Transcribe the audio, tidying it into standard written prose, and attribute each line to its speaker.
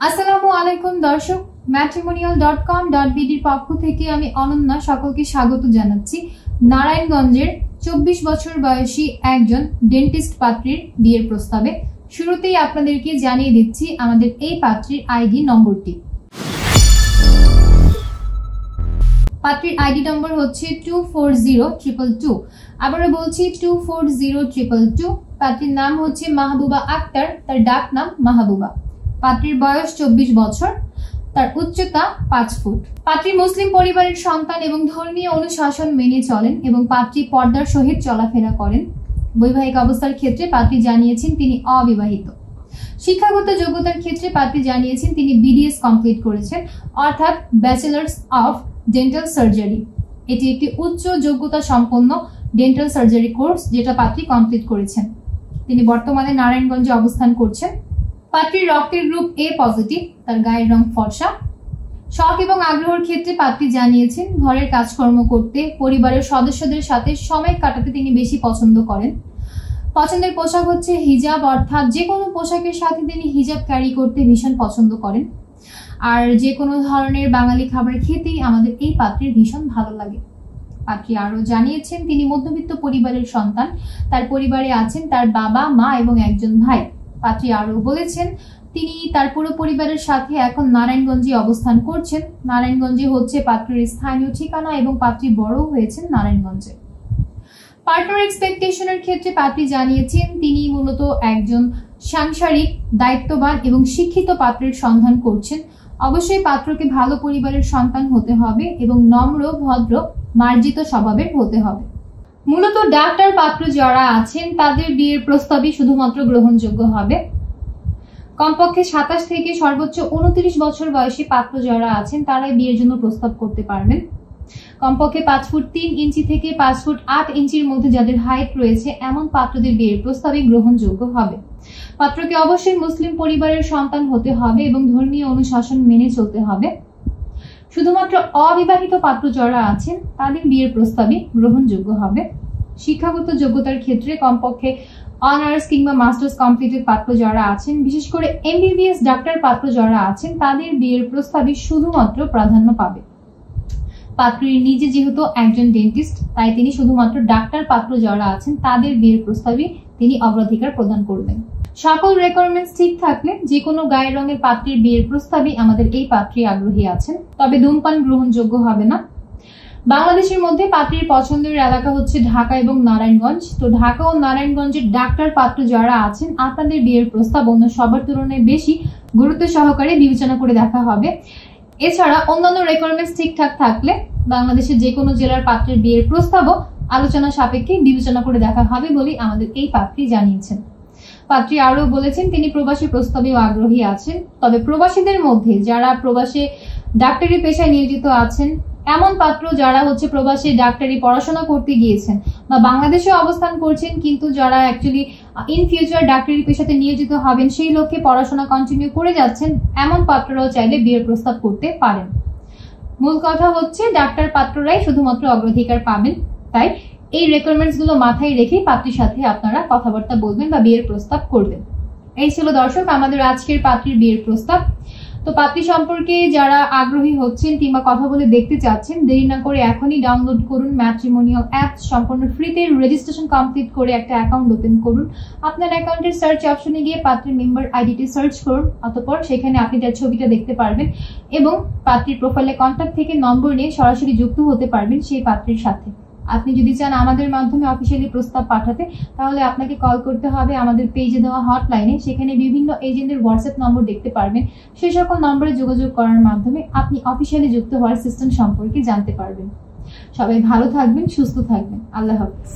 Speaker 1: আসসালামু আলাইকুম দর্শক, matrimonial.com.bd এর পক্ষ থেকে আমি অনন্যা সকলকে স্বাগত জানাচ্ছি। নারায়ণগঞ্জের 24 বছর বয়সী একজন ডেন্টিস্ট পাত্রীর বিয়ের প্রস্তাবে। শুরুতেই আপনাদেরকে জানিয়ে দিচ্ছি আমাদের এই পাত্রীর আইডি নম্বরটি। পাত্রীর আইডি নম্বর হচ্ছে 240222। আবারও বলছি 240222। পাত্রীর নাম হচ্ছে মাহবুবা আক্তার, তার ডাক নাম মাহবুবা। পাত্রীর বয়স 24 বছর, তার উচ্চতা 5 ফুট। পাত্রী মুসলিম পরিবারের সন্তান এবং ধর্মীয় অনুশাসন মেনে চলেন এবং পাত্রী পর্দার সহিত চলাফেরা করেন। বৈবাহিক অবস্থার ক্ষেত্রে পাত্রী জানিয়েছেন তিনি অবিবাহিত। শিক্ষাগত যোগ্যতার ক্ষেত্রে পাত্রী জানিয়েছেন তিনি বিডিএস কমপ্লিট করেছেন, অর্থাৎ ব্যাচেলার্স অফ ডেন্টাল সার্জারি। এটি একটি উচ্চ যোগ্যতা সম্পন্ন ডেন্টাল সার্জারি কোর্স যেটা পাত্রী কমপ্লিট করেছেন। তিনি বর্তমানে নারায়ণগঞ্জে অবস্থান করছেন। পাত্রীর রক্তের গ্রুপ এ পজিটিভ, তার গায়ের রং ফর্সা। শখ এবং আগ্রহের ক্ষেত্রে পাত্রী জানিয়েছেন ঘরের কাজকর্ম করতে, পরিবারের সদস্যদের সাথে সময় কাটাতে তিনি বেশি পছন্দ করেন। পছন্দের পোশাক হচ্ছে হিজাব, অর্থাৎ যে কোনো পোশাকের সাথে তিনি হিজাব ক্যারি করতে ভীষণ পছন্দ করেন। আর যে কোনো ধরনের বাঙালি খাবার খেতেই আমাদের এই পাত্রীর ভীষণ ভালো লাগে। পাত্রী আরো জানিয়েছেন তিনি মধ্যবিত্ত পরিবারের সন্তান, তার পরিবারে আছেন তার বাবা, মা এবং একজন ভাই। পাত্রী আরো বলেছেন তিনি তার পুরো পরিবারের সাথে এখন নারায়ণগঞ্জে অবস্থান করছেন। নারায়ণগঞ্জে হচ্ছে পাত্রীর স্থানীয় ঠিকানা এবং পাত্রী বড় হয়েছেন নারায়ণগঞ্জে। পার্টনার এক্সপেকটেশনের ক্ষেত্রে পাত্রী জানিয়েছেন তিনি মূলত একজন সাংসারিক, দায়িত্ববান এবং শিক্ষিত পাত্রের সন্ধান করছেন। অবশ্যই পাত্রকে ভালো পরিবারের সন্তান হতে হবে এবং নম্র, ভদ্র, মার্জিত স্বভাবের হতে হবে। মূলত ডাক্তার পাত্র যারা আছেন তাদের বিয়ের প্রস্তাবই শুধুমাত্র গ্রহণযোগ্য হবে। কমপক্ষে 27 থেকে সর্বোচ্চ 29 বছর বয়সী পাত্র যারা আছেন তারাই বিয়ের জন্য প্রস্তাব করতে পারবেন। কমপক্ষে 5 ফুট 3 ইঞ্চি থেকে 5 ফুট 8 ইঞ্চির মধ্যে যাদের হাইট রয়েছে এমন পাত্রদের বিয়ের প্রস্তাবই গ্রহণযোগ্য হবে। পাত্রকে অবশ্যই মুসলিম পরিবারের সন্তান হতে হবে এবং ধর্মীয় অনুশাসন মেনে চলতে হবে। শুধুমাত্র অবিবাহিত পাত্র যারা আছেন তাদের বিয়ের প্রস্তাবই গ্রহণযোগ্য হবে। শিক্ষাগত যোগ্যতার ক্ষেত্রে কমপক্ষে অনার্স কিংবা মাস্টার্স কমপ্লিটেড পাত্র যারা আছেন, বিশেষ করে এমবিবিএস ডাক্তার পাত্র যারা আছেন তাদের বিয়ের প্রস্তাবই শুধুমাত্র প্রাধান্য পাবে। পাত্রীর নিজে যেহেতু একজন ডেন্টিস্ট, তাই তিনি শুধুমাত্র ডাক্তার পাত্র যারা আছেন তাদের বিয়ের প্রস্তাবই তিনি অগ্রাধিকার প্রদান করবেন। সকল রিকোয়ারমেন্টস ঠিক থাকলে যে কোনো গায়ের রঙের পাত্রীর বিয়ের প্রস্তাবে আমাদের এই পাত্রী আগ্রহী আছেন। তবে ধূমপান গ্রহণযোগ্য হবে না। বাংলাদেশের মধ্যে পাত্রীর পছন্দের এলাকা হচ্ছে ঢাকা এবং নারায়ণগঞ্জ। তো ঢাকা ও নারায়ণগঞ্জের ডাক্তার পাত্র যারা আছেন আপনাদের বিয়ের প্রস্তাব অন্য সবার তুলনায় বেশি গুরুত্ব সহকারে বিবেচনা করে দেখা হবে। এছাড়া অন্যান্য রিকোয়ারমেন্টস ঠিকঠাক থাকলে বাংলাদেশের যে কোনো জেলার পাত্রের বিয়ের প্রস্তাবও আলোচনা সাপেক্ষে বিবেচনা করে দেখা হবে বলে আমাদের এই পাত্রী জানিয়েছেন। পাত্রী আরো বলেছেন তিনি প্রবাসী প্রস্তাবেও আগ্রহী আছেন। তবে প্রবাসীদের মধ্যে যারা প্রবাসে ডাক্তারি পেশায় নিয়োজিত আছেন, এমন পাত্র যারা হচ্ছে প্রবাসে ডাক্তারি পড়াশোনা করতে গিয়েছেন বা বাংলাদেশে অবস্থান করছেন কিন্তু যারা অ্যাকচুয়ালি ইন ফিউচার ডাক্তারি পেশাতে নিয়োজিত হবেন সেই লক্ষ্যে পড়াশোনা কন্টিনিউ করে যাচ্ছেন, এমন পাত্ররাও চাইলে বিয়ের প্রস্তাব করতে পারেন। মূল কথা হচ্ছে ডাক্তার পাত্ররাই শুধুমাত্র অগ্রাধিকার পাবেন। তাই এই রিকোয়ারমেন্টস গুলো মাথায় রেখে পাত্রীর সাথে আপনারা কথাবার্তা বলবেন বা বিয়ের প্রস্তাব করবেন। এই ছিল দর্শক আমাদের আজকের পাত্রীর বিয়ের প্রস্তাব। তো পাত্রী সম্পর্কে যারা আগ্রহী হচ্ছেন কিংবা কথা বলে দেখতে চাচ্ছেন, দেরি না করে এখনই ডাউনলোড করুন ম্যাট্রিমোনিয়াল অ্যাপ। সম্পূর্ণ ফ্রিতে রেজিস্ট্রেশন কমপ্লিট করে একটা অ্যাকাউন্ট ওপেন করুন। আপনার অ্যাকাউন্টের সার্চ অপশনে গিয়ে পাত্রীর মেম্বার আইডিটি সার্চ করুন। অতঃপর সেখানে আপনি তার ছবিটা দেখতে পারবেন এবং পাত্রীর প্রোফাইলে কন্ট্যাক্ট থেকে নম্বর নিয়ে সরাসরি যুক্ত হতে পারবেন সেই পাত্রীর সাথে। আপনি যদি চান আমাদের মাধ্যমে অফিসিয়ালি প্রস্তাব পাঠাতে, তাহলে আপনাকে কল করতে হবে আমাদের পেজে দেওয়া হটলাইনে। সেখানে বিভিন্ন এজেন্টের হোয়াটসঅ্যাপ নম্বর দেখতে পারবেন। সেই সকল নম্বরে যোগাযোগ করার মাধ্যমে আপনি অফিসিয়ালি যুক্ত হওয়ার সিস্টেম সম্পর্কে জানতে পারবেন। সবাই ভালো থাকবেন, সুস্থ থাকবেন। আল্লাহ হাফেজ।